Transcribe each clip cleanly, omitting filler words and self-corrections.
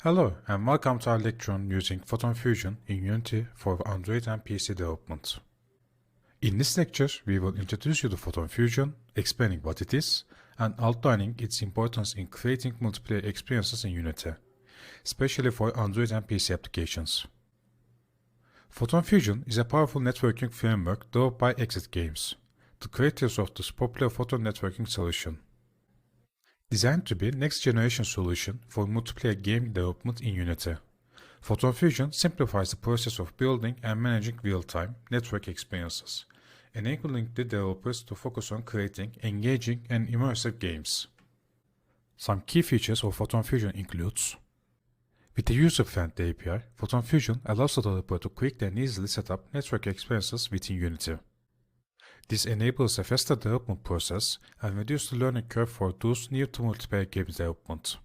Hello and welcome to our lecture on using Photon Fusion in Unity for Android and PC development. In this lecture, we will introduce you to Photon Fusion, explaining what it is, and outlining its importance in creating multiplayer experiences in Unity, especially for Android and PC applications. Photon Fusion is a powerful networking framework developed by Exit Games, the creators of this popular photon networking solution. Designed to be next-generation solution for multiplayer game development in Unity, Photon Fusion simplifies the process of building and managing real-time network experiences, enabling the developers to focus on creating engaging and immersive games. Some key features of Photon Fusion includes: with a user-friendly API, Photon Fusion allows the developer to quickly and easily set up network experiences within Unity. This enables a faster development process and reduces the learning curve for those new to multiplayer game development.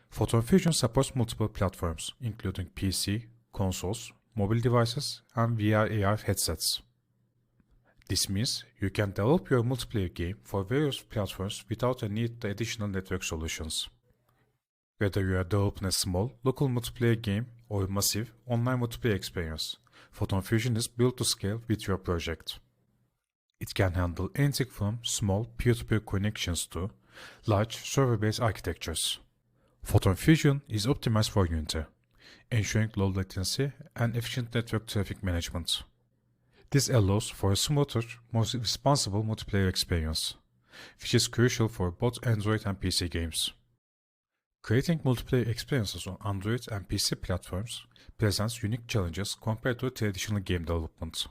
Photon Fusion supports multiple platforms, including PC, consoles, mobile devices, and VR/AR headsets. This means you can develop your multiplayer game for various platforms without a need for additional network solutions. Whether you are developing a small, local multiplayer game or a massive, online multiplayer experience, Photon Fusion is built to scale with your project. It can handle anything from small peer-to-peer connections to large server-based architectures. Photon Fusion is optimized for Unity, ensuring low latency and efficient network traffic management. This allows for a smoother, more responsible multiplayer experience, which is crucial for both Android and PC games. Creating multiplayer experiences on Android and PC platforms presents unique challenges compared to traditional game development.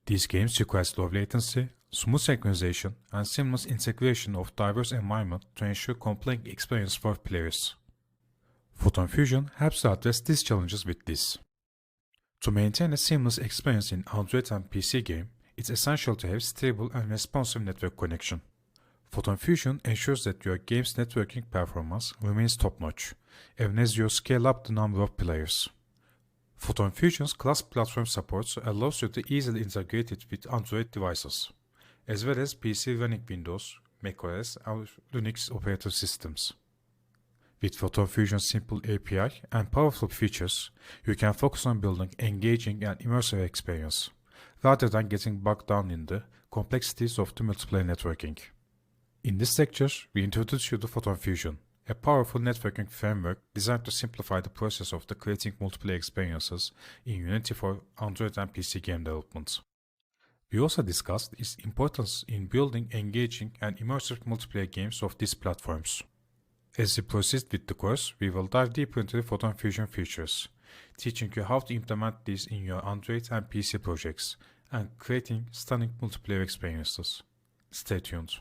These games require low latency, smooth synchronization, and seamless integration of diverse environments to ensure compelling experience for players. Photon Fusion helps to address these challenges with this. To maintain a seamless experience in Android and PC game, it's essential to have stable and responsive network connection. Photon Fusion ensures that your game's networking performance remains top-notch, even as you scale up the number of players. Photon Fusion's cross-platform support allows you to easily integrate it with Android devices, as well as PC running Windows, macOS, and Linux operating systems. With Photon Fusion's simple API and powerful features, you can focus on building engaging and immersive experience, rather than getting bogged down in the complexities of the multiplayer networking. In this lecture, we introduce you to Photon Fusion, a powerful networking framework designed to simplify the process of creating multiplayer experiences in Unity for Android and PC game development. We also discussed its importance in building engaging and immersive multiplayer games of these platforms. As we proceed with the course, we will dive deeper into the Photon Fusion features, teaching you how to implement these in your Android and PC projects, and creating stunning multiplayer experiences. Stay tuned.